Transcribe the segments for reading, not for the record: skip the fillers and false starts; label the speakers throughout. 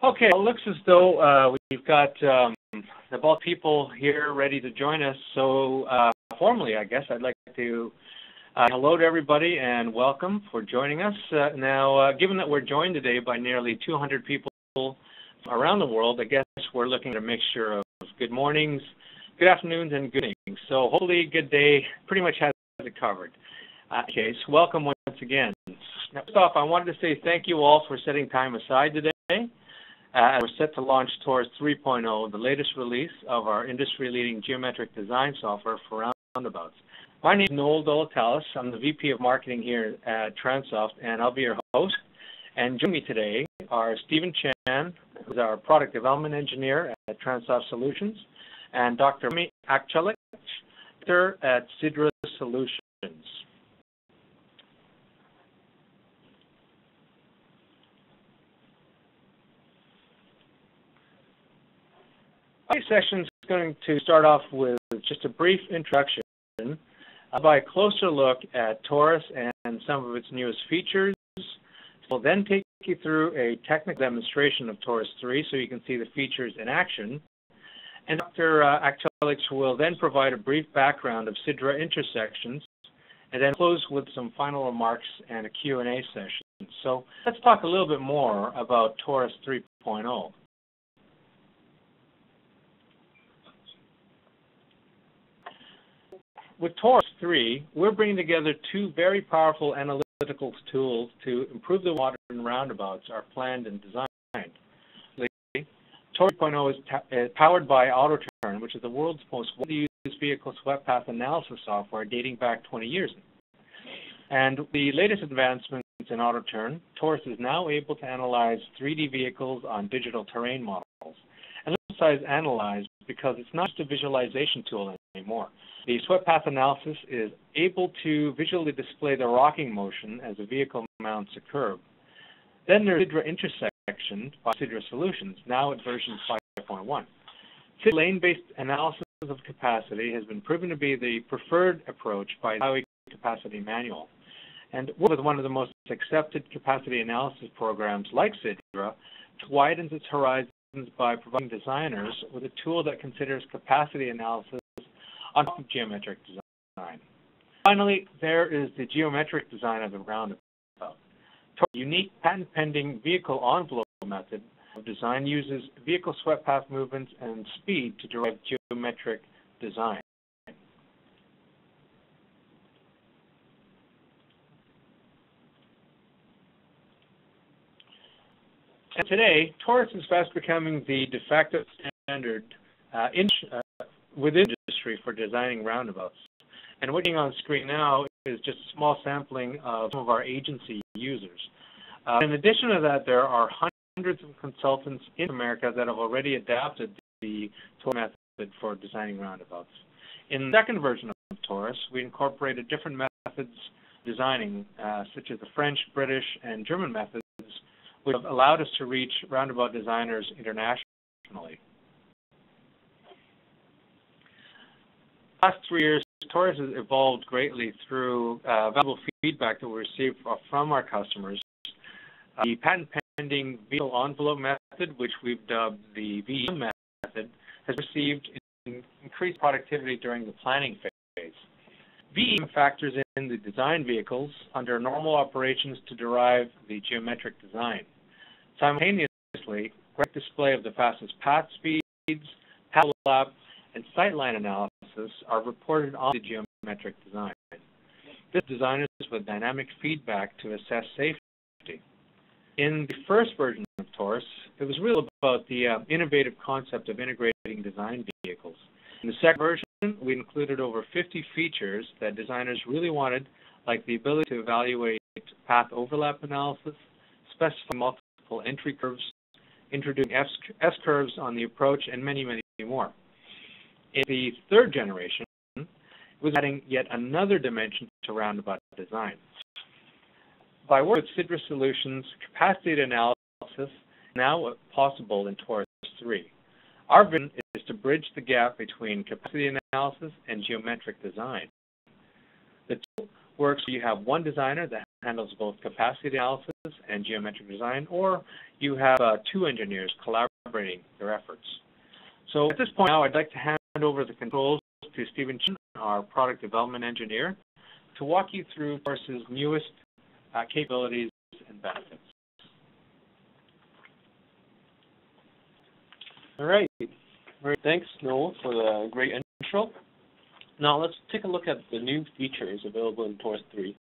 Speaker 1: Okay, well, it looks as though we've got the bulk people here ready to join us. So formally, I guess, I'd like to hello to everybody and welcome for joining us. Now, given that we're joined today by nearly 200 people around the world, I guess we're looking at a mixture of good mornings, good afternoons, and good evenings. So hopefully good day pretty much has it covered. Okay, so welcome once again. Now, first off, I wanted to say thank you all for setting time aside today. We're set to launch TORUS 3.0, the latest release of our industry-leading geometric design software for roundabouts. My name is Noel Dolatalis. I'm the VP of Marketing here at Transsoft, and I'll be your host. And joining me today are Stephen Chan, who's our Product Development Engineer at Transsoft Solutions, and Dr. Rami Akchalik at Sidra Solutions. My session is going to start off with just a brief introduction, by a closer look at TORUS and some of its newest features. We'll then take you through a technical demonstration of TORUS 3 so you can see the features in action. And Dr. Akchalik will then provide a brief background of Sidra intersections and then close with some final remarks and a Q&A session. So let's talk a little bit more about TORUS 3.0. With TORUS 3, we're bringing together two very powerful analytical tools to improve the modern roundabouts are planned and designed. TORUS 3.0 is powered by AutoTurn, which is the world's most widely used vehicle swept path analysis software dating back 20 years. And the latest advancements in AutoTurn, TORUS is now able to analyze 3D vehicles on digital terrain models. And emphasize analyze because it's not just a visualization tool anymore. The swept path analysis is able to visually display the rocking motion as a vehicle mounts a curve. Then there's Sidra intersection by Sidra Solutions, now at version 5.1. Sidra lane-based analysis of capacity has been proven to be the preferred approach by the Highway Capacity Manual. And with one of the most accepted capacity analysis programs like Sidra, it widens its horizons by providing designers with a tool that considers capacity analysis on top of geometric design. Finally, there is the geometric design of the roundabout. TORUS' unique patent-pending vehicle envelope method of design uses vehicle swept path movements and speed to derive geometric design. And today, TORUS is fast becoming the de facto standard within the industry for designing roundabouts. And what you're seeing on screen now is just a small sampling of some of our agency users. In addition to that, there are hundreds of consultants in America that have already adapted the TORUS method for designing roundabouts. In the second version of TORUS, we incorporated different methods designing, such as the French, British, and German methods, which have allowed us to reach roundabout designers internationally. The last 3 years, TORUS has evolved greatly through valuable feedback that we received from our customers. The patent-pending vehicle envelope method, which we've dubbed the VEM method, has received increased productivity during the planning phase. VEM factors in the design vehicles under normal operations to derive the geometric design. Simultaneously, correct display of the fastest path speeds, path overlap, and sightline analysis are reported on the geometric design. This designers with dynamic feedback to assess safety. In the first version of TORUS, it was really about the innovative concept of integrating design vehicles. In the second version, we included over 50 features that designers really wanted, like the ability to evaluate path overlap analysis, specify multiple entry curves, introducing S-curves on the approach, and many, many more. In the third generation, it was adding yet another dimension to roundabout design. By working with Sidra Solutions, capacity analysis is now possible in TORUS 3. Our vision is to bridge the gap between capacity analysis and geometric design. The tool works so you have one designer that handles both capacity analysis and geometric design, or you have two engineers collaborating their efforts. So at this point now, I'd like to hand over the controls to Stephen Chin, our product development engineer, to walk you through TORUS's newest capabilities and benefits.
Speaker 2: All right. Thanks, Noel, for the great intro. Now let's take a look at the new features available in TORUS 3.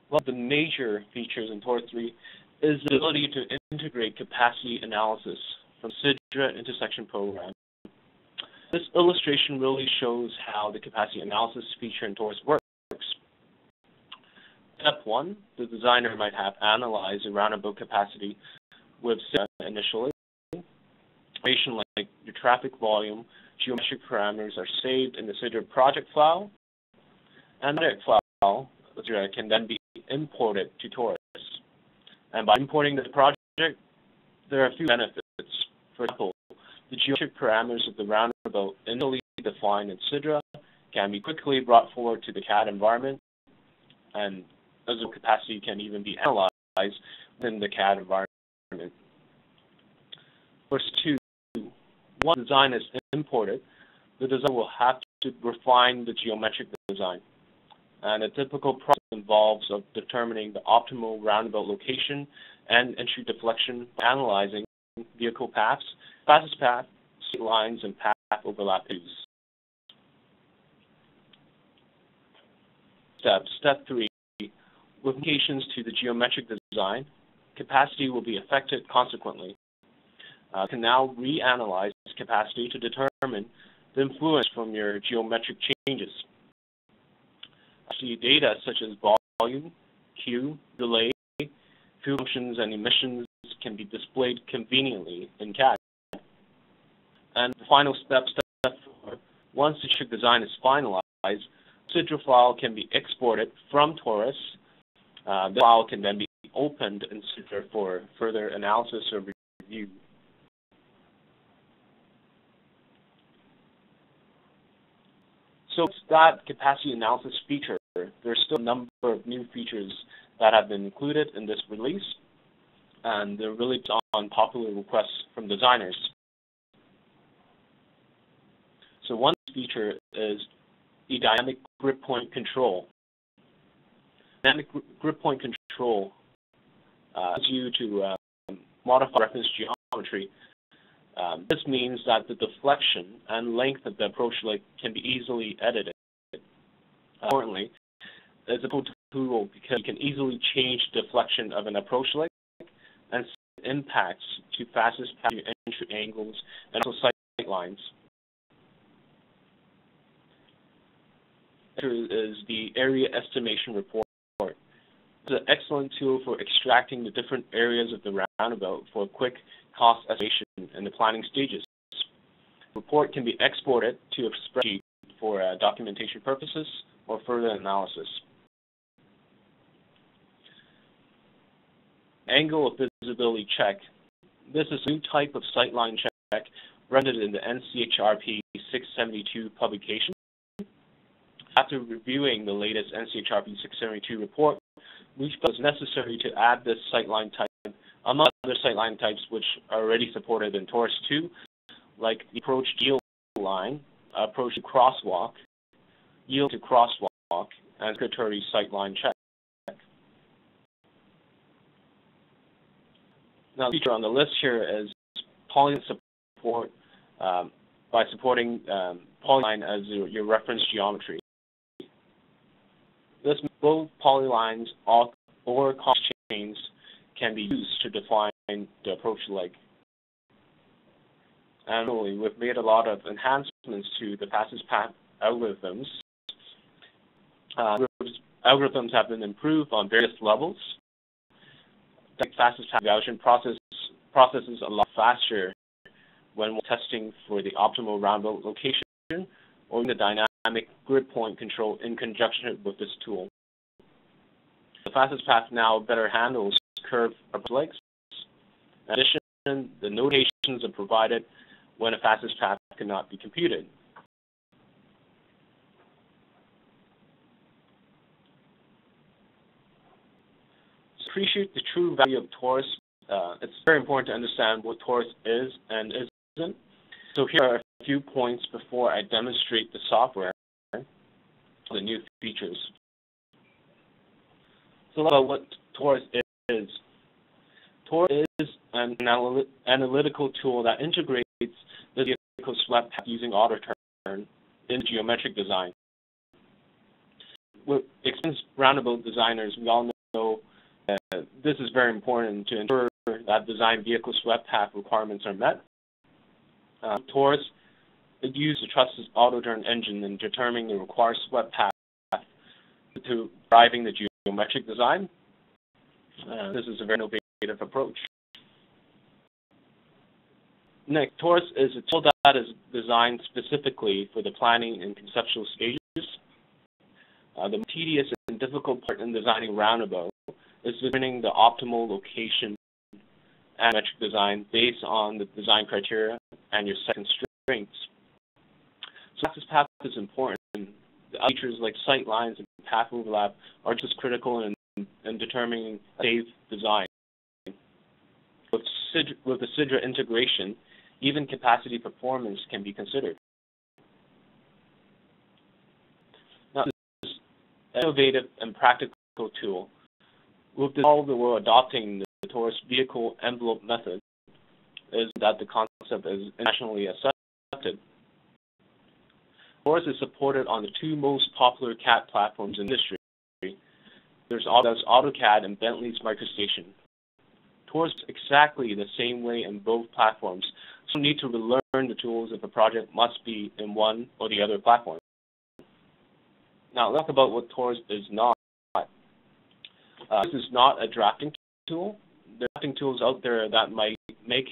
Speaker 2: One of the major features in TORUS 3 is the ability to integrate capacity analysis from Sidra intersection program. This illustration really shows how the capacity analysis feature in TORUS works. Step 1, the designer might have analyzed a roundabout capacity with Sidra initially. Information like your traffic volume, geometric parameters are saved in the Sidra project file, and the project file can then be imported to TORUS. And by importing the project, there are a few benefits. For example, the geometric parameters of the roundabout initially defined in Sidra can be quickly brought forward to the CAD environment, and as the capacity can even be analyzed within the CAD environment. First, 2, once the design is imported, the designer will have to refine the geometric design. And a typical process involves of determining the optimal roundabout location and entry deflection by analyzing vehicle paths, fastest path, straight lines, and path overlap issues. Step 3, with modifications to the geometric design, capacity will be affected consequently. Can now reanalyze capacity to determine the influence from your geometric changes. Actually, data such as volume, Q, delay, fuel functions, and emissions can be displayed conveniently in CAD. And the final step 4, once the geometric design is finalized, Sidra file can be exported from TORUS. The file can then be opened in Sidra for further analysis or review. So it's that capacity analysis feature. There's still a number of new features that have been included in this release, and they're really on popular requests from designers. So one feature is the dynamic grip point control. Dynamic grip point control allows you to modify reference geometry. This means that the deflection and length of the approach leg can be easily edited. Importantly, it's a cool tool because you can easily change deflection of an approach leg and impacts to fastest path entry angles and also sight lines. Here is the area estimation report. It's an excellent tool for extracting the different areas of the roundabout for quick cost estimation in the planning stages. The report can be exported to a spreadsheet for documentation purposes or further analysis. Angle of visibility check. This is a new type of sightline check rendered in the NCHRP 672 publication. After reviewing the latest NCHRP 672 report, we felt it was necessary to add this sightline type among other sightline types which are already supported in TORUS 2, like the approach yield line, approach to crosswalk, yield to crosswalk, and circulatory sightline check. Now, the feature on the list here is polyline support by supporting polyline as your reference geometry. This means both polylines or cost chains can be used to define the approach leg. And really, we've made a lot of enhancements to the fastest path algorithms. Algorithms have been improved on various levels. The fastest path evaluation processes a lot faster when we're testing for the optimal roundabout location or the dynamic grid point control in conjunction with this tool. The fastest path now better handles curved approach legs. In addition, the notations are provided when a fastest path cannot be computed. appreciate the true value of TORUS, it's very important to understand what TORUS is and isn't. So here are a few points before I demonstrate the software, the new features. So about what TORUS is. TORUS is an analytical tool that integrates the vehicle swept path using AutoTurn in geometric design. With experienced roundabout designers, we all know this is very important to ensure that design vehicle swept path requirements are met. TORUS uses the trusted AutoTurn engine in determining the required swept path to driving the geometric design. This is a very innovative approach. Next, TORUS is a tool that is designed specifically for the planning and conceptual stages. The most tedious and difficult part in designing roundabout is determining the optimal location and metric design based on the design criteria and your set constraints. So access path is important. The features like sight lines and path overlap are just critical in determining a safe design. With the Sidra integration, even capacity performance can be considered. Now, this innovative and practical tool, with the goal that we're adopting the TORUS vehicle envelope method, is that the concept is internationally accepted. TORUS is supported on the two most popular CAD platforms in the industry. There's AutoCAD and Bentley's MicroStation. TORUS is exactly the same way in both platforms, so you need to relearn the tools if a project must be in one or the other platform. Now, let's talk about what TORUS is not. This is not a drafting tool. There are drafting tools out there that might make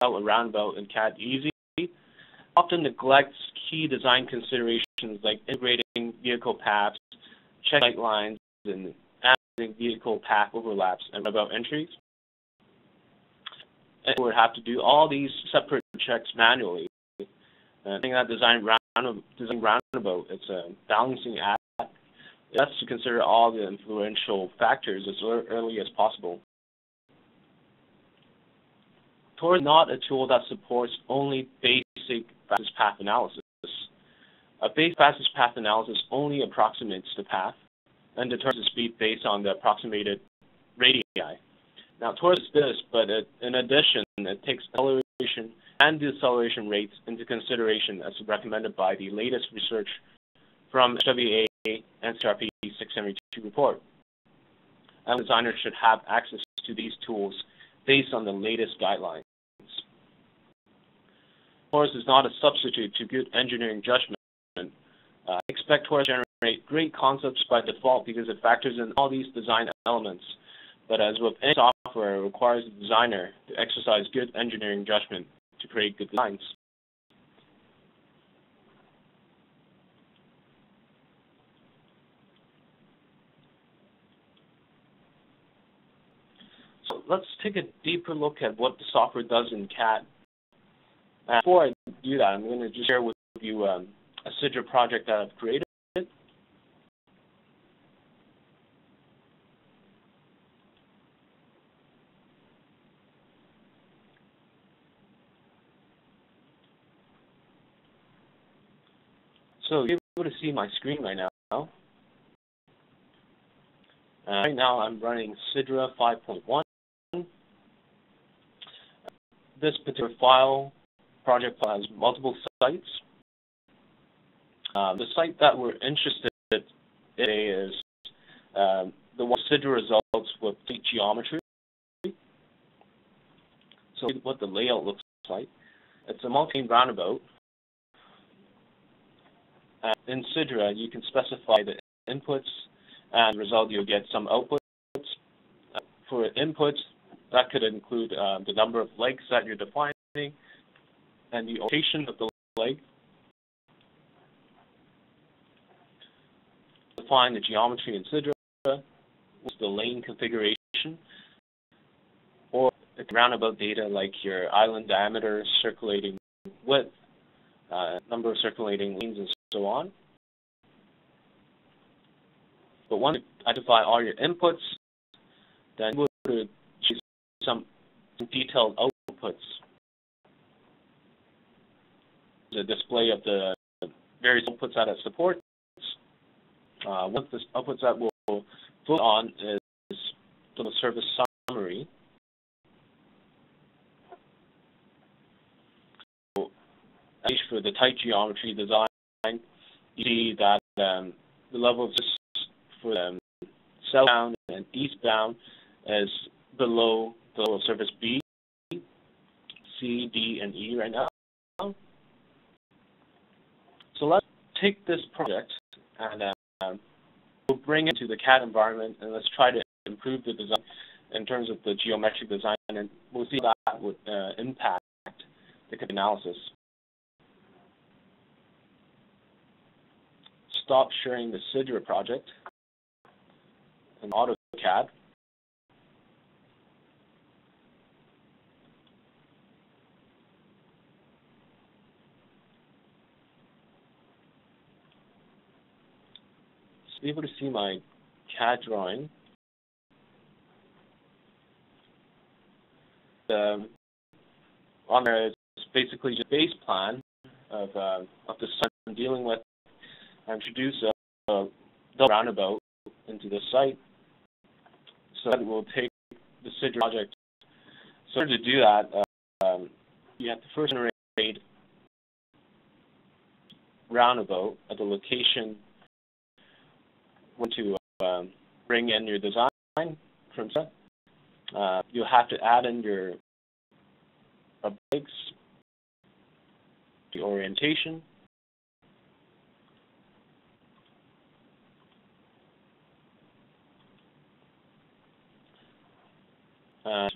Speaker 2: out a roundabout in CAD easy, often neglects key design considerations like integrating vehicle paths, check sight lines, and adding vehicle path overlaps and roundabout entries. And we would have to do all these separate checks manually. I think that design roundabout, it's a balancing act. It has to consider all the influential factors as early as possible. TORUS is not a tool that supports only basic fastest path analysis. A basic fastest path analysis only approximates the path and determines the speed based on the approximated radii. Now, TORUS is this, but in addition, it takes acceleration and deceleration rates into consideration as recommended by the latest research from HWA and CRP 672 report. And designers should have access to these tools based on the latest guidelines. TORUS is not a substitute to good engineering judgment. Expect TORUS to generate great concepts by default because it factors in all these design elements. But as with any software, it requires the designer to exercise good engineering judgment to create good designs. So let's take a deeper look at what the software does in CAD. Before I do that, I'm going to just share with you a Sidra project that I've created. So you're able to see my screen right now. Right now I'm running Sidra 5.1. This particular project file has multiple sites. The site that we're interested in is the one Sidra results with geometry. So what the layout looks like. It's a multi-lane roundabout. In Sidra, you can specify the inputs, and as a result, you'll get some outputs. For inputs, that could include the number of legs that you're defining and the location of the leg. Define the geometry in Sidra, the lane configuration, or the roundabout data like your island diameter, circulating width, number of circulating lanes, and so on. But once you identify all your inputs, then you to choose some detailed outputs. The display of the various outputs that it supports. One of the outputs that we'll focus on is the service summary. So, for the tight geometry design, you see that the level of for southbound and eastbound is below the level of service B, C, D, and E right now. So let's take this project and we'll bring it to the CAD environment, and let's try to improve the design in terms of the geometric design, and we'll see how that would impact the analysis. Stop sharing the Sidra project in AutoCAD. To be able to see my CAD drawing, on there is basically just a base plan of the site I'm dealing with. I introduce a double roundabout into the site, so that will take the Sidra project. So to do that, you have to first generate roundabout at the location to bring in your design from set. You'll have to add in your breaks, the orientation,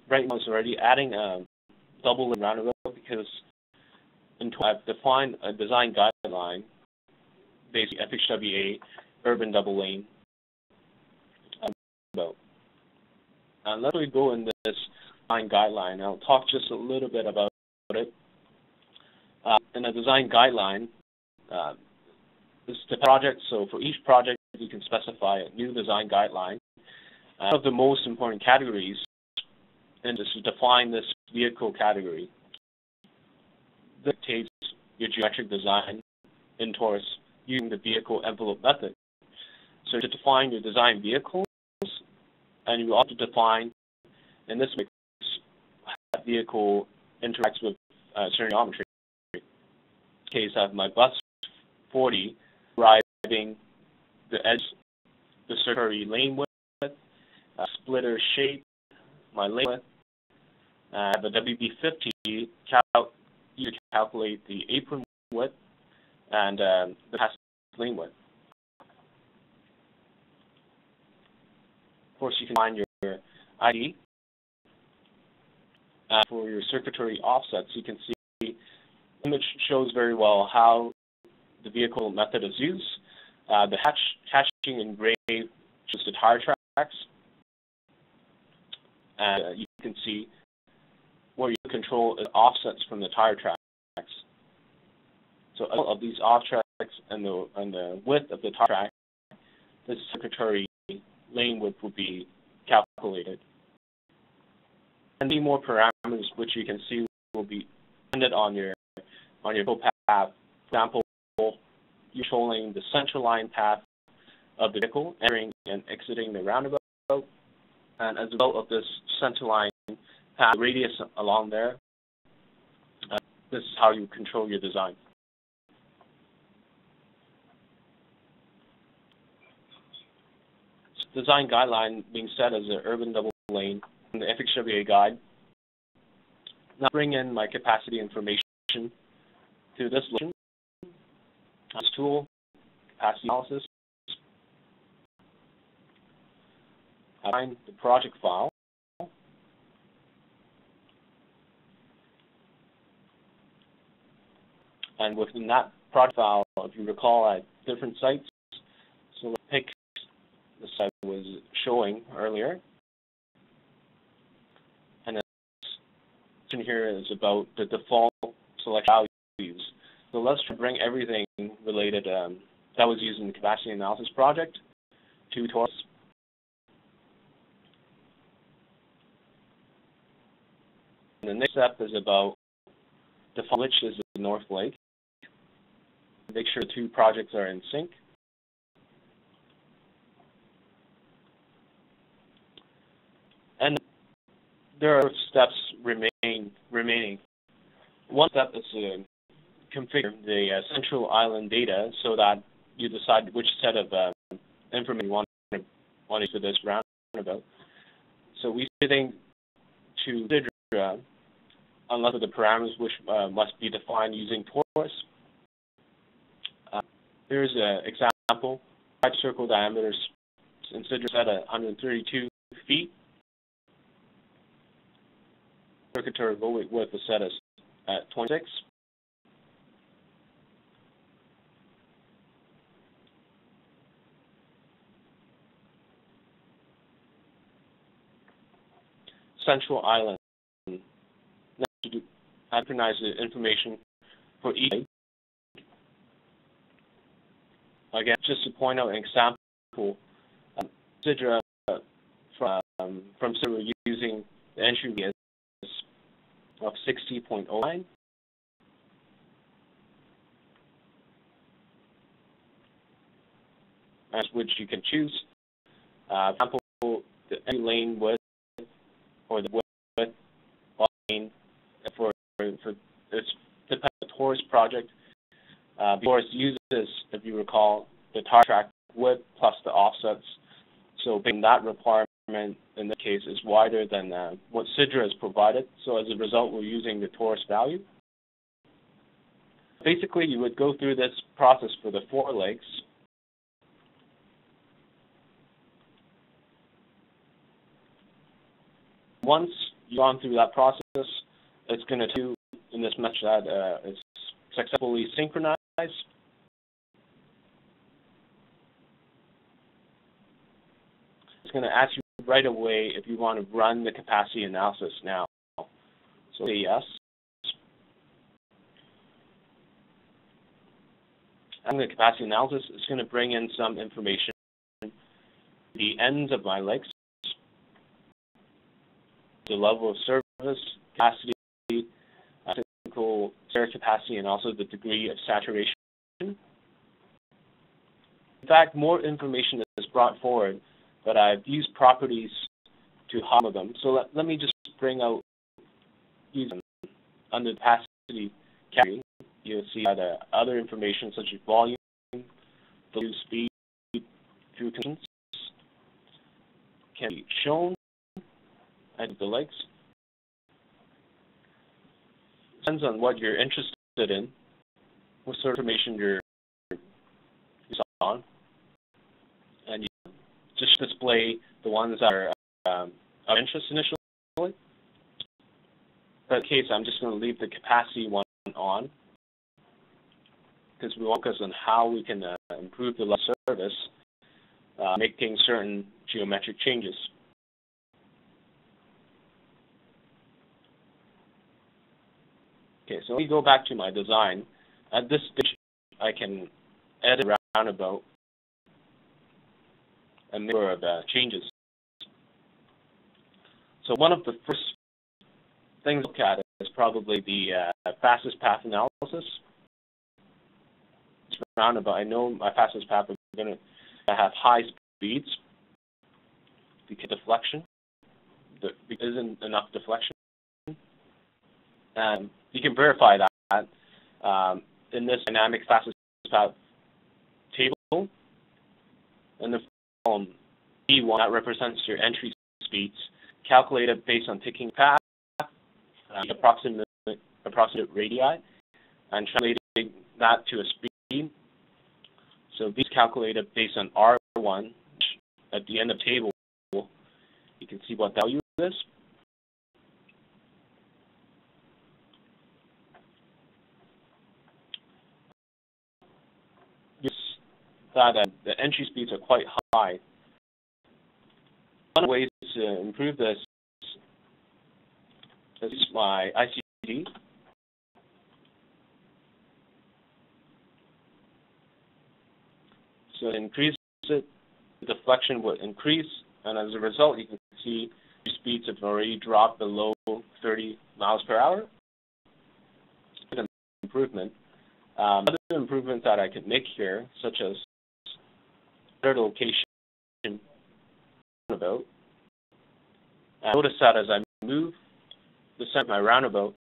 Speaker 2: right now it's already adding a double lane roundabout because I've defined a design guideline, basically FHWA urban double lane roundabout. And let's go in this design guideline. I'll talk just a little bit about it. In a design guideline, this is the project, so for each project you can specify a new design guideline. One of the most important categories is to define this vehicle category. This dictates your geometric design in TORUS using the vehicle envelope method. So to define your design vehicles, and you also define, in this case, how that vehicle interacts with certain geometry. In this case, I have my bus 40 driving the edge, the circular lane width, splitter shape, my lane width. The WB50 you calculate the apron width and the pass lane width. Of course, you can find your ID. For your circuitry offsets, you can see the image shows very well how the vehicle method is used. The hatching in gray shows the tire tracks. And you can see where you control is offsets from the tire tracks. So all of these offsets and the width of the tire track, this circuitry lane width will be calculated. And many more parameters which you can see will be dependent on your path. For example, you're controlling the center line path of the vehicle, entering and exiting the roundabout, and as a result of this center line path, radius along there, this is how you control your design. So design guideline being set as an urban double lane in the FHWA guide. Now bring in my capacity information to this location. This tool, capacity analysis. I find the project file. And within that project file, if you recall, I had different sites. So let's pick the site I was showing earlier. And this in here is about the default select values. So let's bring everything related that was used in the capacity analysis project to TORUS. the next step is about define which is the North Lake. Make sure the two projects are in sync. And there are steps remaining. One step is to configure the central island data so that you decide which set of information you want to use for this roundabout. So we think to consider unless the parameters which must be defined using TORUS. Here's an example: wide circle diameters in Sidra set at 132 feet. Circuitry width is set at 26. Central island. Next, to synchronize the information for each. Again, just to point out an example, Sidra from Sidra we're using the entry of 60.09. As which you can choose. For example, the entry lane width or the width lane for this depends on the TORUS project. TORUS uses, if you recall, the tire track width plus the offsets. So that requirement in this case is wider than what Sidra has provided. So as a result, we're using the TORUS value. Basically, you would go through this process for the 4 lakes. Once you've gone through that process, it's going to do in this message that it's successfully synchronized. It's going to ask you right away if you want to run the capacity analysis now. So say yes. And the capacity analysis is going to bring in some information. The ends of my lakes, the level of service, capacity, technical spare capacity, and also the degree of saturation. In fact, more information is brought forward, but I've used properties to hide them. So let me just bring out using under the capacity category. You'll see that other information such as volume, flow speed, through conditions can be shown at the lakes. Depends on what you're interested in, what sort of information you're on, and you just display the ones that are of interest initially. But in case, I'm just going to leave the capacity one on because we want to focus on how we can improve the level of service, making certain geometric changes. Okay, so let me go back to my design. At this stage, I can edit a roundabout and make sure of changes. So one of the first things to look at is probably the fastest path analysis. This roundabout, I know my fastest path is going to have high speeds because deflection. There isn't enough deflection. You can verify that in this dynamic fastest path table. In the column B1, that represents your entry speeds, calculated based on ticking path, approximate radii, and translating that to a speed. So these calculated based on R1, which at the end of the table, you can see what value is. That the entry speeds are quite high. One of the ways to improve this is my ICD. So to increase it, the deflection would increase, and as a result, you can see speeds have already dropped below 30 miles per hour. It's an improvement. Other improvements that I could make here, such as better location roundabout. Notice that as I move the center of my roundabout,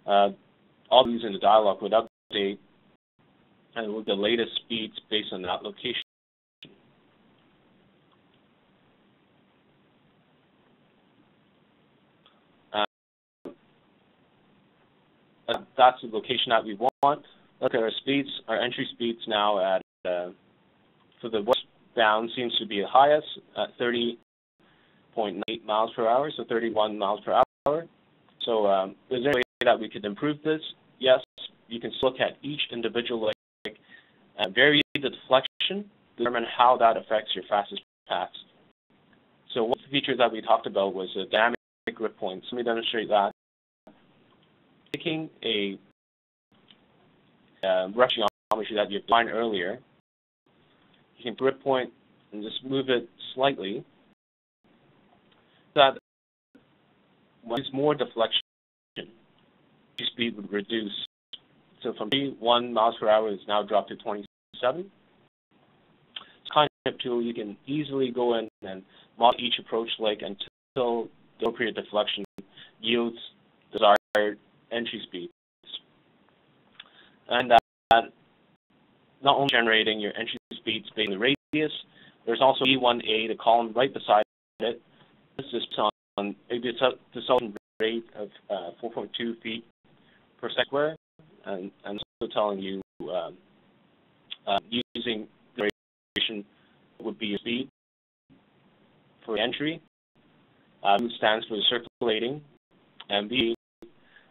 Speaker 2: all these in the dialog would update and with the latest speeds based on that location. That's the location that we want. Look at our speeds. Our entry speeds now at for the westbound seems to be the highest at 30.8 miles per hour, so 31 miles per hour. So is there a way that we could improve this? Yes, you can look at each individual leg and vary the deflection to determine how that affects your fastest paths. So one of the features that we talked about was a dynamic grip points. Let me demonstrate that. Taking a rough geometry that you defined earlier, you can grip point and just move it slightly so that when there's more deflection, your speed would reduce. So from 31 miles per hour, it's now dropped to 27. It's kind of tool you can easily go in and model each approach leg until the appropriate deflection yields desired entry speeds. And that not only generating your entry speeds based on the radius, there's also E1A, the column right beside it. This is on a decelerating rate of 4.2 feet per second square, and also telling you using the duration would be your speed for entry. U stands for circulating, and B,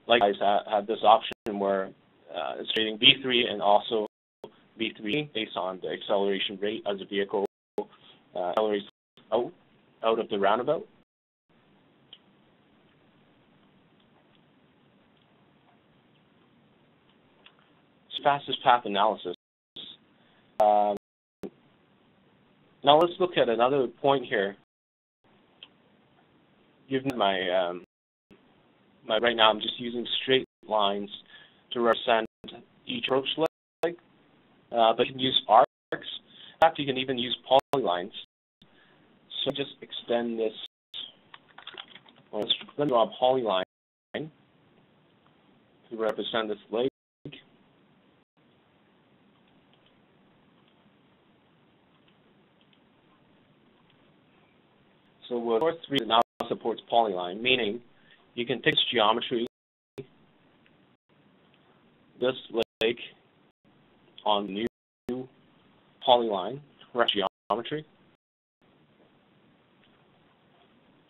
Speaker 2: likewise, have this option where it's rating B3 and also B3 based on the acceleration rate as the vehicle accelerates out of the roundabout. Fastest path analysis. Now let's look at another point here. Given my right now I'm just using straight lines to represent each approach leg, but you can use arcs. In fact, you can even use polylines. So just extend this. Well, let's draw a polyline to represent this leg. So Torus 3 now supports polyline, meaning you can take this geometry, this leg on new polyline, correct geometry,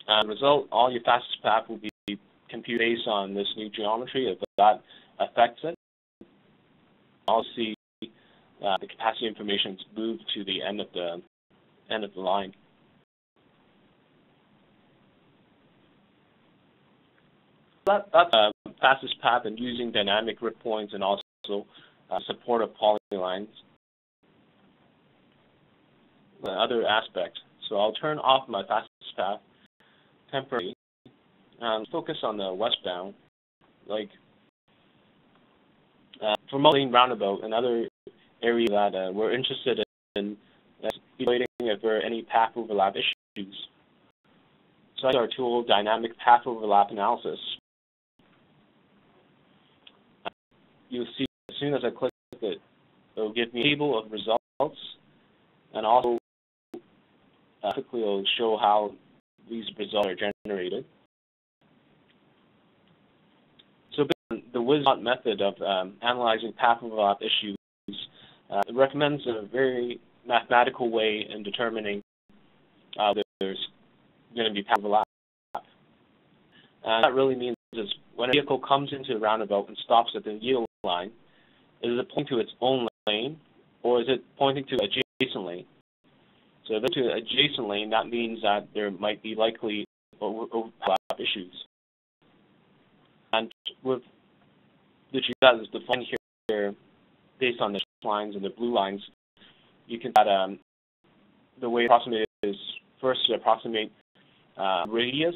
Speaker 2: and result, all your fastest path will be computed based on this new geometry. If that affects it, I'll see the capacity information is moved to the end of the line. That's fastest path and using dynamic grip points and also supportive polylines. Other aspect. So I'll turn off my fastest path temporarily and focus on the westbound. Like for modeling roundabout, another area that we're interested in evaluating if there are any path overlap issues. So that's our tool, dynamic path overlap analysis. You'll see as soon as I click it, it'll give me a table of results, and also quickly it'll show how these results are generated. So the WizBot method of analyzing path overlap issues it recommends a very mathematical way in determining that there's going to be path overlap. And that really means is when a vehicle comes into the roundabout and stops at the yield line, is it pointing to its own lane, or is it pointing to adjacent lane? So if it's to adjacent lane, that means that there might be likely overlap issues. And with the G that is defined here based on the lines and the blue lines, you can add the way to approximate is first to approximate radius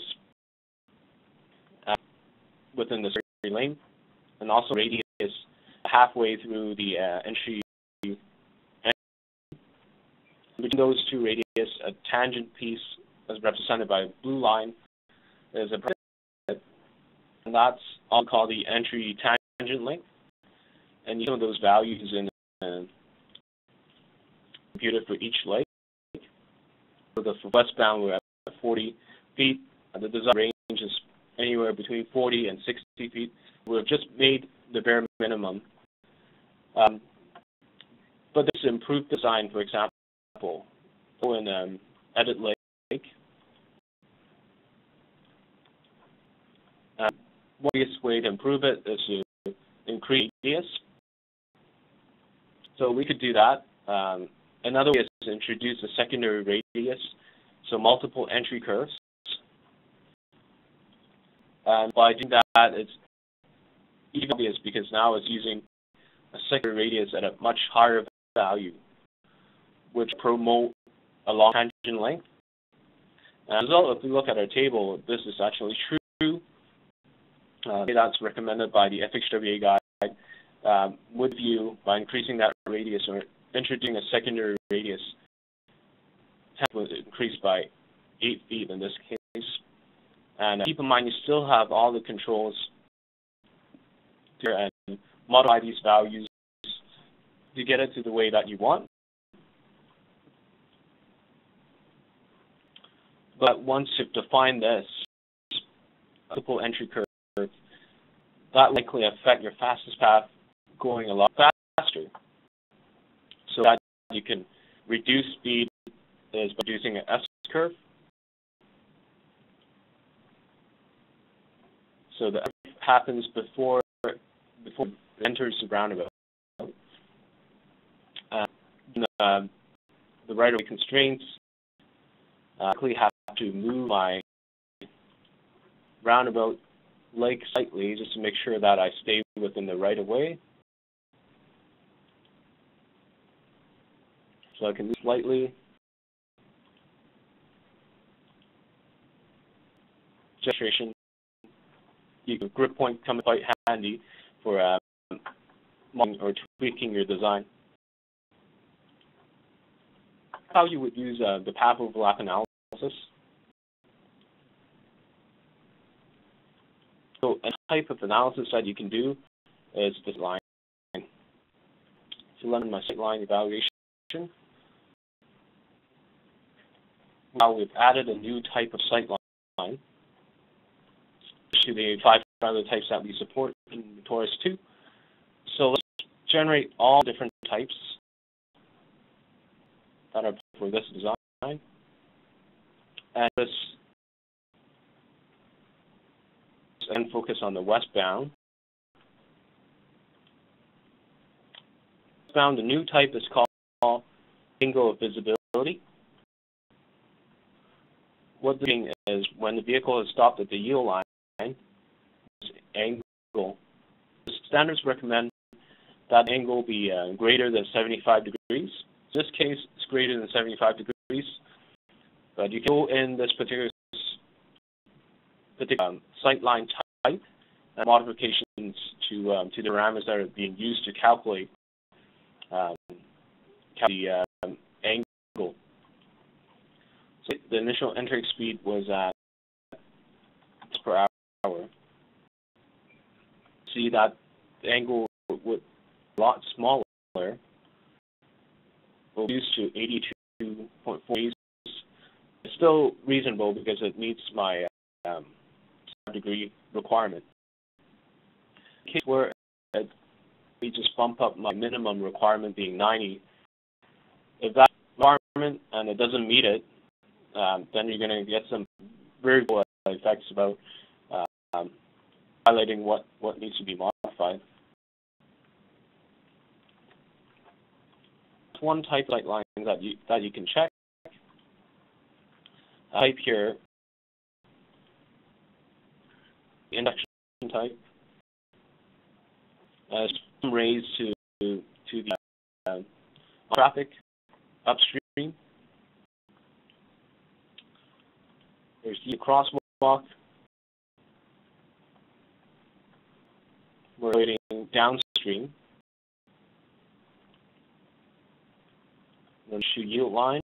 Speaker 2: within the circular lane, and also radius halfway through the entry. Between those two radius, a tangent piece, as represented by a blue line, is a and that's all called the entry tangent length. And you know those values in the computer for each leg. For the westbound, we're at 40 feet. The design range is anywhere between 40 and 60 feet. We've just made the bare minimum. But this improved design, for example, in Edit Lake. One easiest way to improve it is to increase radius. So we could do that. Another way is to introduce a secondary radius, so multiple entry curves. And by doing that, it's even obvious because now it's using a secondary radius at a much higher value, which promote a long tangent length. As well, if we look at our table, this is actually true. That's recommended by the FHWA guide. Would view by increasing that radius or introducing a secondary radius would increase by 8 feet in this case. And keep in mind, you still have all the controls here and modify these values to get it to the way that you want. But once you've defined this multiple entry curve, that likely affect your fastest path going a lot faster. So that you can reduce speed is by using an S curve. So that happens before it enters the roundabout. The right-of-way constraints likely have to move my roundabout leg slightly just to make sure that I stay within the right-of-way. So I can move slightly. Demonstration. Your grip point comes quite handy for or tweaking your design. How you would use the path overlap analysis. So a type of analysis that you can do is this line. So run my sight line evaluation. Now we've added a new type of sight line to the 5 other types that we support in TORUS 2. So let's generate all different types that are for this design. And this and focus on the westbound. Westbound, the new type is called angle of visibility. What the thing is when the vehicle is stopped at the yield line, this angle. The standards recommend that angle be greater than 75 degrees. In this case, it's greater than 75 degrees. But you can go in this particular sight line type and modifications to the parameters that are being used to calculate the angle. So the initial entering speed was at per hour. See that the angle would a lot smaller. We'll use to 82.4 degrees. It's still reasonable because it meets my degree requirement. In case where we just bump up my minimum requirement being 90, if that requirement and it doesn't meet it, then you're going to get some very cool effects about highlighting what needs to be modified. One type of sight line that you can check. Type here, induction type, some rays to the traffic upstream. There's the crosswalk. We're waiting downstream. Then shoot yield line.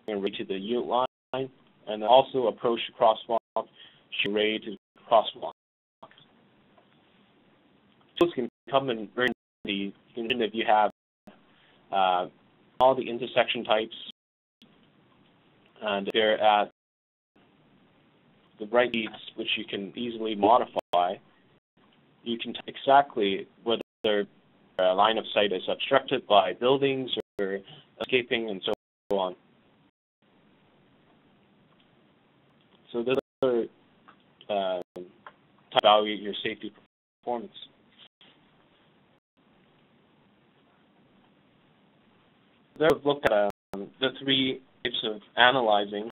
Speaker 2: And right to the yield line. And then also approach the crosswalk. Shoot right to the crosswalk. Those can come in very handy if you have all the intersection types, and they're at the right speeds, which you can easily modify. You can tell exactly whether a line of sight is obstructed by buildings or escaping and so on. So those are to evaluate your safety performance. There we've looked at the three types of analyzing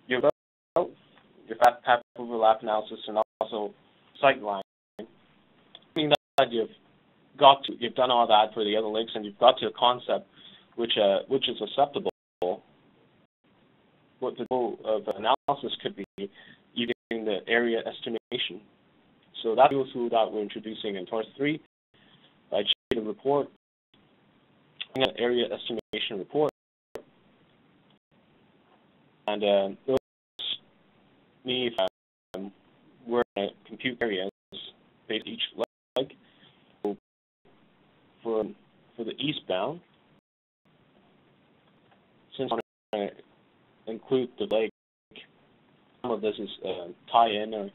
Speaker 2: your path overlap analysis and also sight line. Meaning that you've done all that for the other links and you've got to a concept which is acceptable. What the goal of analysis could be using the area estimation. So that's the tool that we're introducing in TORUS 3 by generating a report, an area estimation report, and me if we're in a compute area based each leg. So for the eastbound, since I want to include the leg, some of this is tie-in or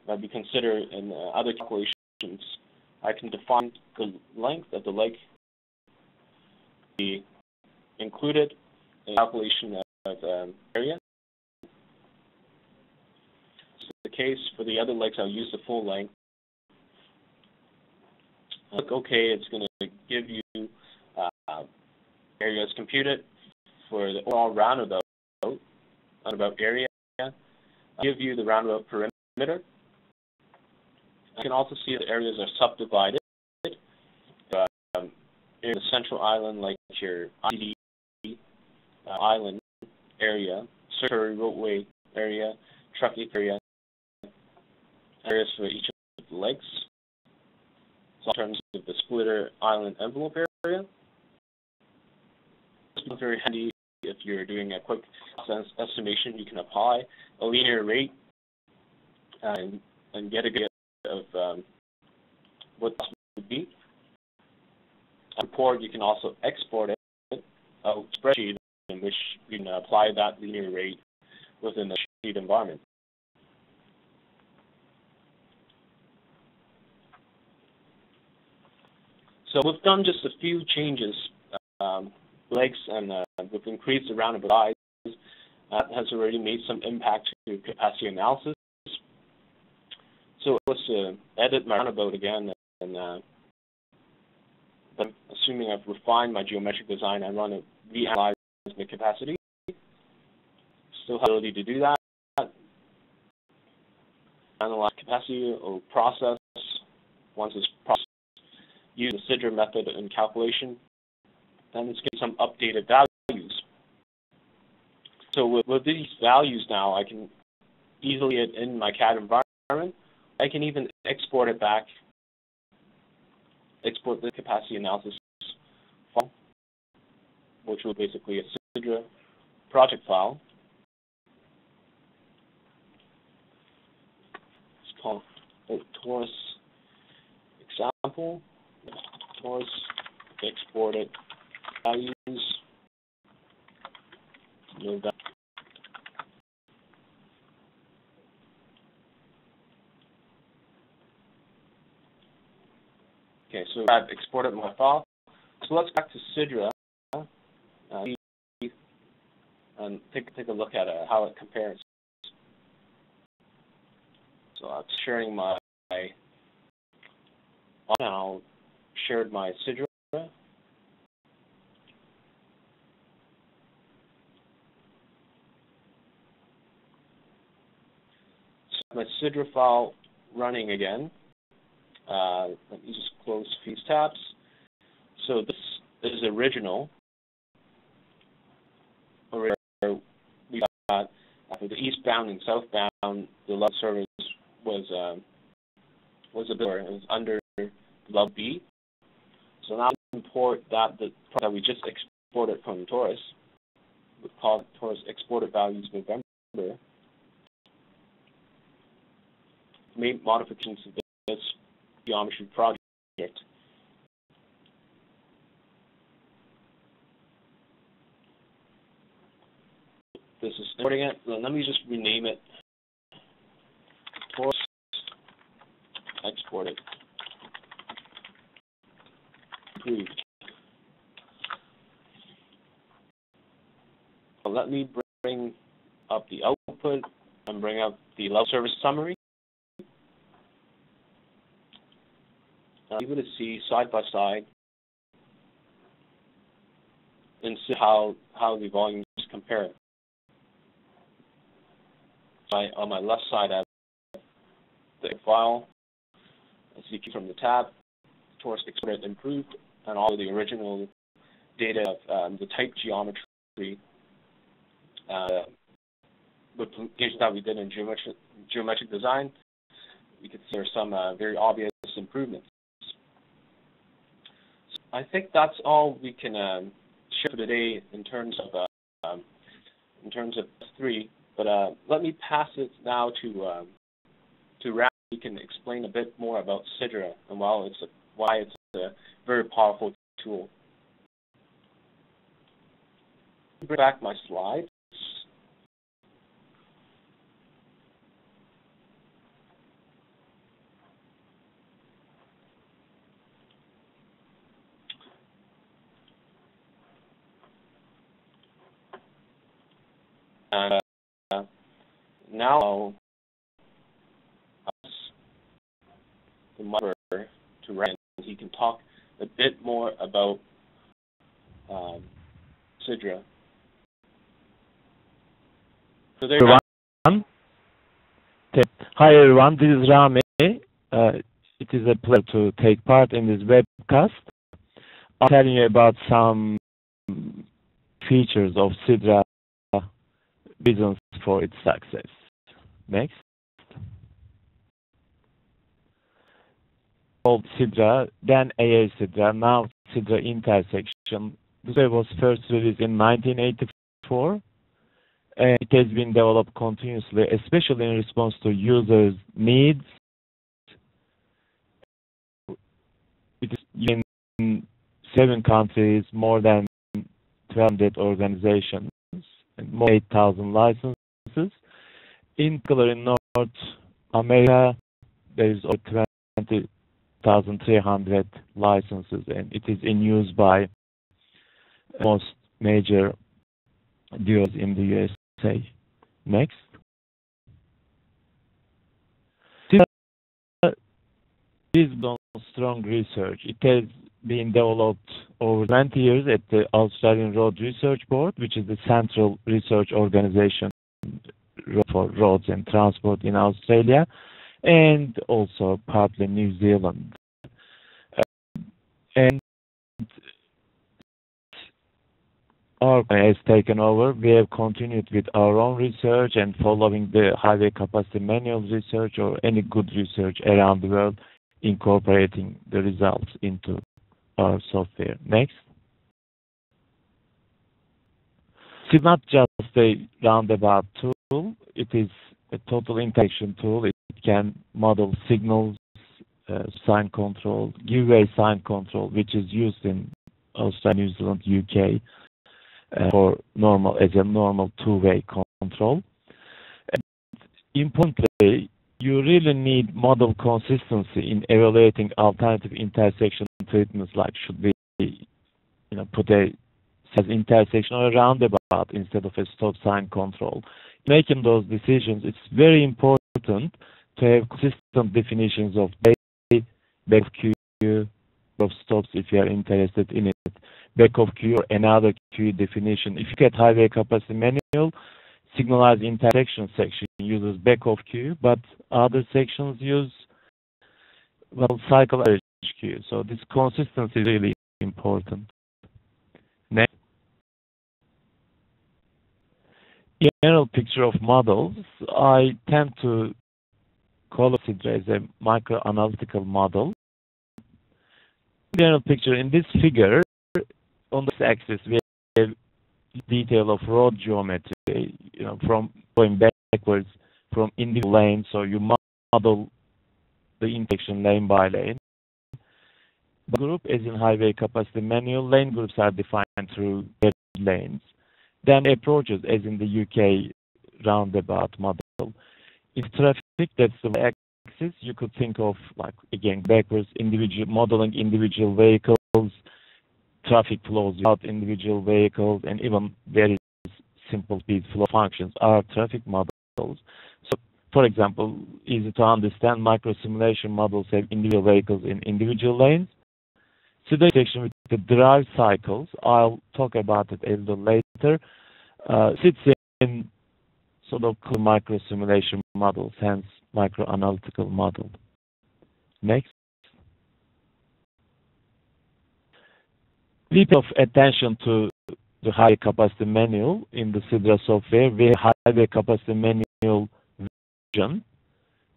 Speaker 2: might be considered in other calculations. I can define the length of the leg be included in the calculation of area. So in the case for the other legs, I'll use the full length. Click OK, it's going to give you areas computed for the overall roundabout area. I'll give you the roundabout perimeter. You can also see the areas are subdivided. In the central island, like your ICD island area, circular roadway area, truck area, areas for each of the legs. So in terms of the splitter island envelope area, it's very handy if you're doing a quick estimation. You can apply a linear rate and get a good of what that would be. Report, you can also export it a spreadsheet in which you can apply that linear rate within the sheet environment. So we've done just a few changes, legs, and we've increased the roundabout size. That has already made some impact to capacity analysis. So let's edit my roundabout again, and assuming I've refined my geometric design, I run a reanalyze the capacity. Still have the ability to do that. Analyze capacity or process. Once it's processed, use the Sidra method in calculation. Then let's get some updated values. So with these values now, I can easily in my CAD environment. I can even export it back. Export the capacity analysis file, which will basically a Sidra project file. It's called TORUS example. TORUS exported values. No value. Okay, so I've exported my file. So let's back to Sidra and take a look at how it compares. So I'm sharing my now shared my Sidra. So my Sidra file running again. Let me just close these tabs. So this is original. We For the eastbound and southbound, the level service was a bit lower. It was under level B. So now we import the product that we just exported from TORUS. We call TORUS exported values November. Made modifications to this geometry project. This is importing it. Let me just rename it. TORUS exported. Approved. So let me bring up the output and bring up the level service summary. Now, able to see side by side and see how the volumes compare. On my left side, I have the file. As you can see from the tab, TORUS exported improved, and all of the original data of the type geometry modifications that we did in geometric design. We could see there are some very obvious improvements. So I think that's all we can share for today in terms of S3. But let me pass it now to Rand. He can explain a bit more about Sidra and why it's a very powerful tool. Bring back my slides. And now I'll ask the moderator to Rand. He can talk a bit more about Sidra. So there
Speaker 3: everyone. Hi everyone, this is Rami. It is a pleasure to take part in this webcast. I'm telling you about some features of Sidra, reasons for its success. Next. Called Sidra, then AA Sidra, now Sidra intersection. This was first released in 1984. And it has been developed continuously, especially in response to users' needs. It is in 7 countries, more than 200 organizations, and more than 8,000 licenses. In particular, in North America, there is over 20,300 licenses, and it is in use by most major duos in the USA. Next. This is on strong research. It has been developed over 20 years at the Australian Road Research Board, which is the central research organization for roads and transport in Australia, and also partly New Zealand. And our company has taken over. We have continued with our own research and following the highway capacity manual research or any good research around the world, incorporating the results into our software. Next. It's not just a roundabout tool. It is a total interaction tool. It can model signals, sign control, give-way sign control, which is used in Australia, New Zealand, UK. For as a normal two-way control. And importantly, you really need model consistency in evaluating alternative intersection treatments, like should we put a intersection or a roundabout instead of a stop sign control. Making those decisions, it's very important to have consistent definitions of back of queue, of stops if you are interested in it. Back of queue or another queue definition. If you get highway capacity manual, signalized intersection section uses back of queue, but other sections use cycle average queue. So this consistency is really important. Next. general picture of models, I tend to call Sidra as a microanalytical model. General picture in this figure, on this axis, we have detail of road geometry, from going backwards from individual lanes. So you model the intersection lane by lane. The group, as in highway capacity manual, lane groups are defined through dead lanes. Then approaches, as in the UK roundabout model. If traffic, that's the axis, you could think of, like, again, backwards, modeling individual vehicles, traffic flows without individual vehicles, and even very simple speed flow functions are traffic models. So, for example, easy to understand, micro-simulation models have individual vehicles in individual lanes. So the section with the drive cycles, I'll talk about it a little later, sits in sort of micro-simulation models, hence micro-analytical model. Next. We pay of attention to the high capacity manual in the Sidra software. We have highway capacity manual version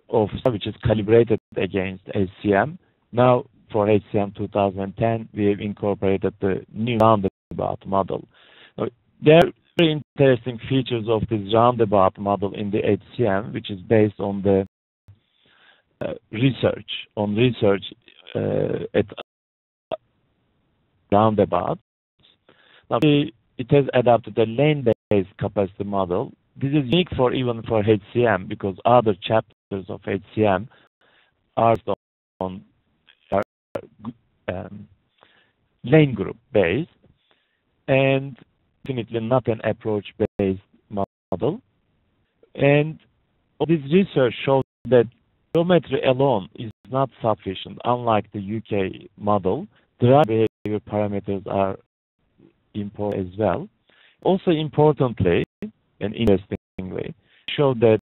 Speaker 3: of which is calibrated against HCM. Now, for HCM 2010, we have incorporated the new roundabout model. There are very interesting features of this roundabout model in the HCM, which is based on the research at roundabouts. Now, it has adopted a lane-based capacity model. This is unique even for HCM, because other chapters of HCM are on lane group based, and definitely not an approach-based model. And this research shows that geometry alone is not sufficient. Unlike the UK model, drive behavior parameters are important as well. Also importantly, and interestingly, show that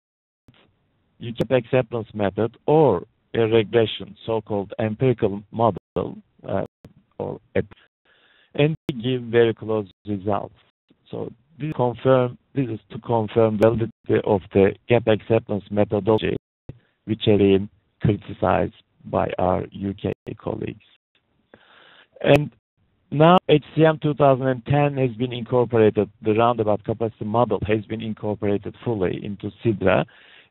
Speaker 3: you keep acceptance method or a regression, so-called empirical model, and give very close results. So this is to confirm the validity of the gap acceptance methodology, which has been criticized by our UK colleagues. And now HCM 2010 has been incorporated, the roundabout capacity model has been incorporated fully into Sidra.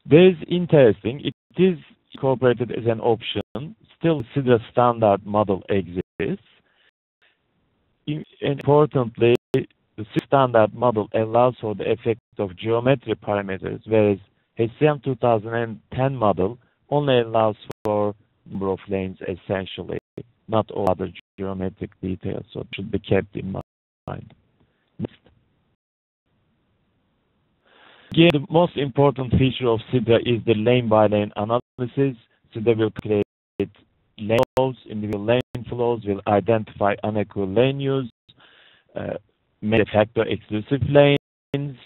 Speaker 3: This is interesting, it is incorporated as an option. Still, Sidra standard model exists. And importantly, the standard model allows for the effect of geometry parameters, whereas HCM 2010 model only allows for number of lanes essentially, not all other geometric details, so it should be kept in mind. Next. Again, the most important feature of Sidra is the lane-by-lane analysis. Sidra will create lane flows, individual lane flows, will identify unequal lane use, make factor exclusive lanes,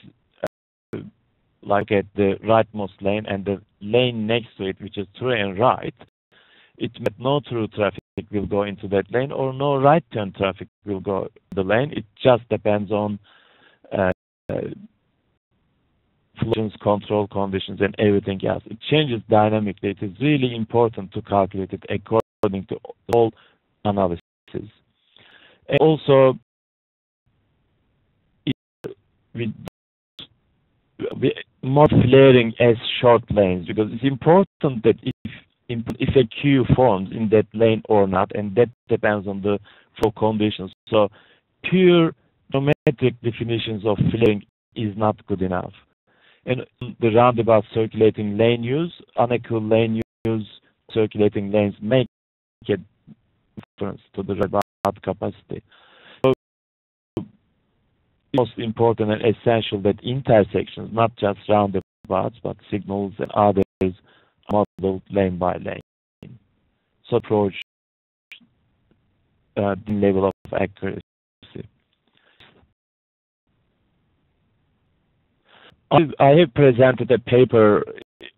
Speaker 3: like at the rightmost lane and the lane next to it, which is through and right. It meant no through traffic will go into that lane, or no right turn traffic will go the lane. It just depends on collisions, control conditions, and everything else. It changes dynamically. It is really important to calculate it according to all analysis. And also, more flaring as short lanes, because it's important that if a queue forms in that lane or not, and that depends on the flow conditions. So pure geometric definitions of flaring is not good enough. And the roundabout circulating lane use, unequal lane use, circulating lanes make a difference to the roundabout capacity. So it's most important and essential that intersections, not just roundabouts, but signals and others, modeled lane by lane. So approach the level of accuracy. I have presented a paper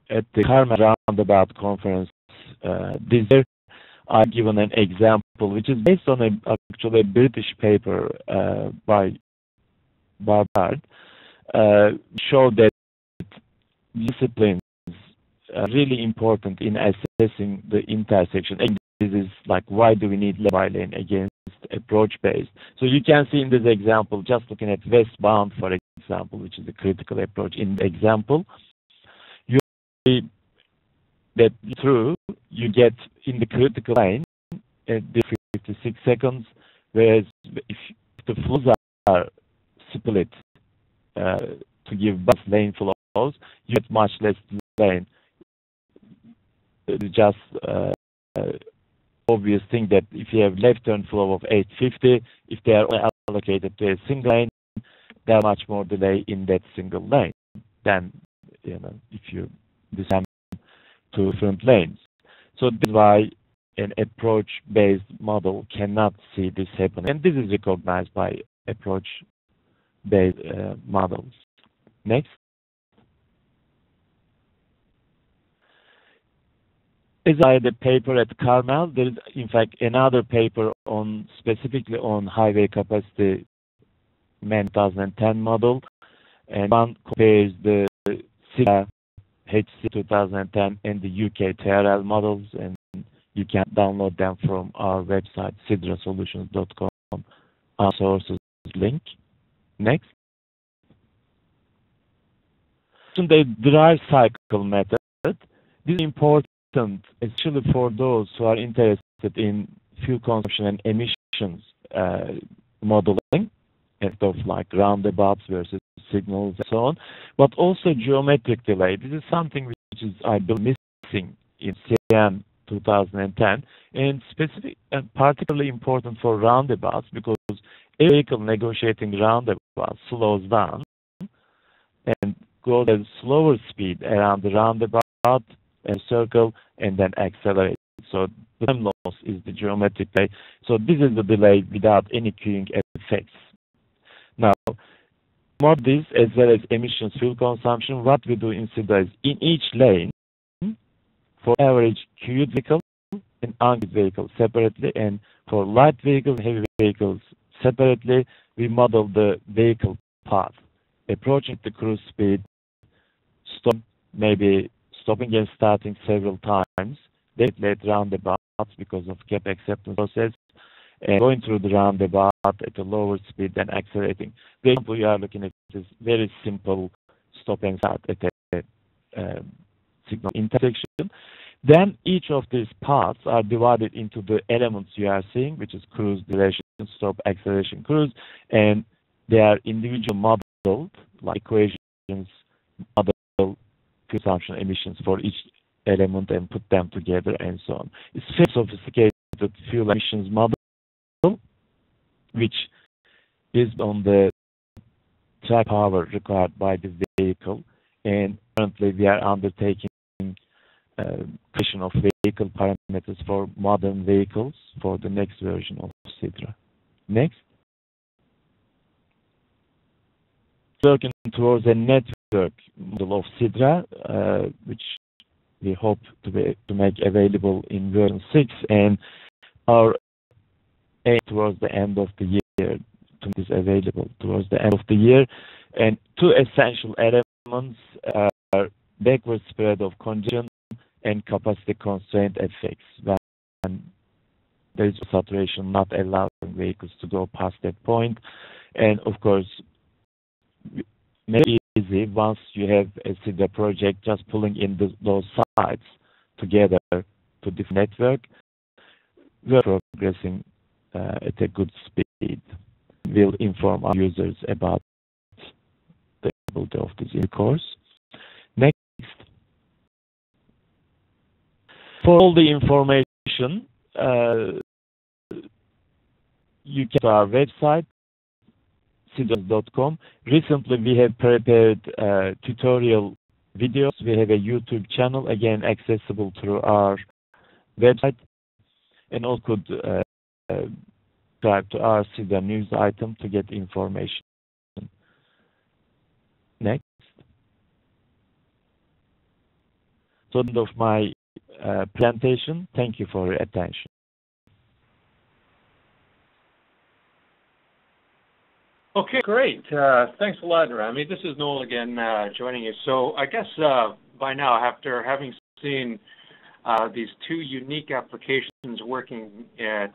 Speaker 3: at the Karma Roundabout conference this year. I've given an example, which is based on actually a British paper by Barbard. show that disciplines are really important in assessing the intersection. And this is like, why do we need lane by lane against approach-based? So you can see in this example, just looking at westbound, for example, which is a critical approach in the example, you see that through you get in the critical lane at the 56 seconds, whereas if the flows are split to give bus lane flows, you get much less lane. It's just obvious thing that if you have left turn flow of 850, if they are allocated to a single lane, there are much more delay in that single lane than if you design two different lanes. So this is why an approach-based model cannot see this happen, and this is recognized by approach-based models. Next. As I had a paper at Carmel, there is in fact another paper on specifically on highway capacity MEN 2010 model, and one compares the SIDRA HC 2010 and the UK TRL models, and you can download them from our website sidrasolutions.com, our sources link. Next. The drive cycle method. This is important, especially for those who are interested in fuel consumption and emissions modeling, of like roundabouts versus signals and so on, but also geometric delay. This is something which is, I believe, missing in CM 2010, and specific and particularly important for roundabouts, because a vehicle negotiating roundabouts slows down and goes at a slower speed around the roundabout and circle and then accelerates. So the time loss is the geometric delay. So this is the delay without any queuing effects. Now, more this as well as emissions fuel consumption, what we do in SIDRA is in each lane, for average queued vehicle and unqueued vehicle separately, and for light vehicles and heavy vehicles separately, we model the vehicle path, approaching the cruise speed, maybe stopping and starting several times, then late roundabouts because of gap acceptance process, and going through the roundabout at a lower speed than accelerating. The example you are looking at is very simple stop and start at a signal intersection. Then each of these paths are divided into the elements you are seeing, which is cruise, duration, stop, acceleration, cruise, and they are individual modeled, like equations, model consumption emissions for each element and put them together and so on. It's a very sophisticated fuel emissions model, which is on the track power required by the vehicle, and currently we are undertaking creation of vehicle parameters for modern vehicles for the next version of SIDRA. Next. Working towards a network model of SIDRA, which we hope to make available in version 6, and our aim towards the end of the year to make this available towards the end of the year. And two essential elements are backward spread of congestion and capacity constraint effects, when there is saturation not allowing vehicles to go past that point. And of course, make it easy once you have a SIDRA project, just pulling in those sites together to the network. We're progressing at a good speed. We'll inform our users about the ability of this course. Next. For all the information, you can go to our website, sidrasolutions.com. Recently, we have prepared tutorial videos. We have a YouTube channel, again, accessible through our website, and also could subscribe to our SIDRA news item to get information. Next. So, end of my presentation. Thank you for your attention.
Speaker 1: Okay, great. Thanks a lot, Rami. This is Noel again joining you. So I guess by now, after having seen these two unique applications working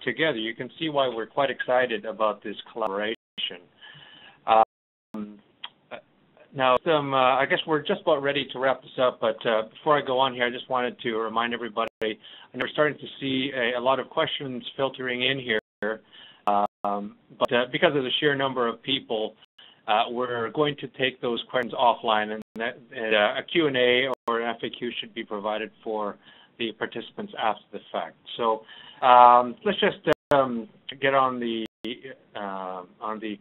Speaker 1: together, you can see why we're quite excited about this collaboration. Now, I guess we're just about ready to wrap this up, but before I go on here, I just wanted to remind everybody, and we're starting to see a lot of questions filtering in here, but because of the sheer number of people, we're going to take those questions offline, and a Q&A or an FAQ should be provided for the participants after the fact. So let's just get on the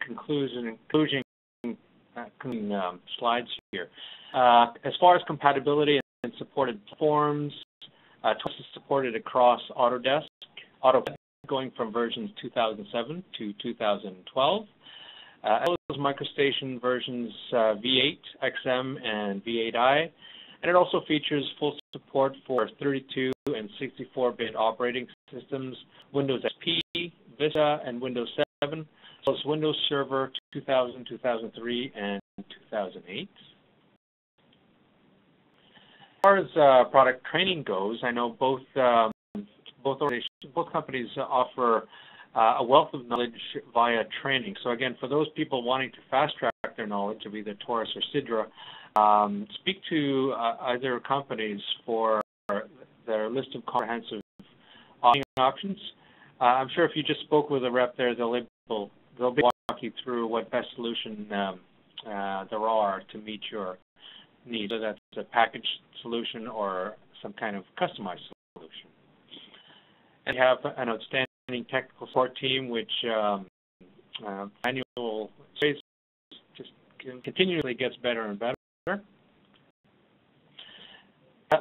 Speaker 1: conclusion slides here. As far as compatibility and supported platforms, TORUS is supported across Autodesk, going from versions 2007 to 2012, as well as MicroStation versions V8, XM, and V8i, and it also features full support for 32 and 64-bit operating systems, Windows XP, Vista, and Windows 7, as well as Windows Server 2000, 2003, and 2008. As far as product training goes, I know both companies offer a wealth of knowledge via training. So again, for those people wanting to fast-track their knowledge of either TORUS or Sidra, speak to either companies for their list of comprehensive options. I'm sure if you just spoke with a rep there, they'll be walk you through what best solution there are to meet your needs, whether that's a packaged solution or some kind of customized solution. And we have an outstanding technical support team, which annual just continually gets better and better.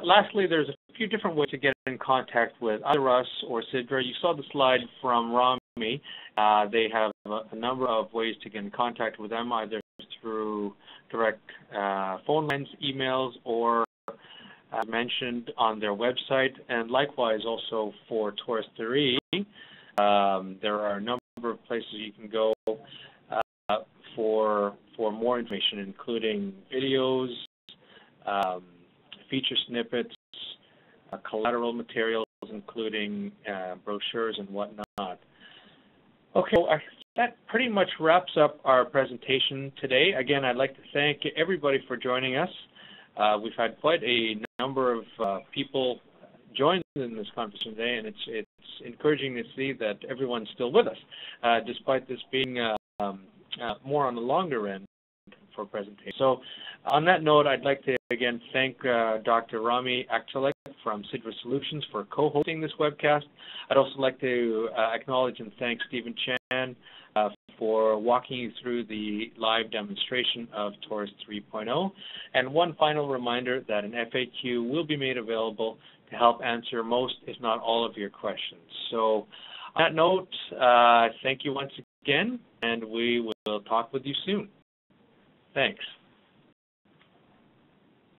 Speaker 1: Lastly, there's a few different ways to get in contact with either us or Sidra. You saw the slide from Rami. They have a number of ways to get in contact with them, either through direct phone lines, emails, or mentioned on their website, and likewise also for TORUS 3. There are a number of places you can go for more information, including videos, feature snippets, collateral materials, including brochures and whatnot. Okay, well, that pretty much wraps up our presentation today. Again, I'd like to thank everybody for joining us. We've had quite a number of people join in this conversation today, and it's encouraging to see that everyone's still with us, despite this being more on the longer end for presentation. So on that note, I'd like to again thank Dr. Rami Akchelek from Sidra Solutions for co-hosting this webcast. I'd also like to acknowledge and thank Stephen Chan for walking you through the live demonstration of TORUS 3.0. And one final reminder that an FAQ will be made available to help answer most, if not all, of your questions. So on that note, thank you once again, and we will talk with you soon. Thanks.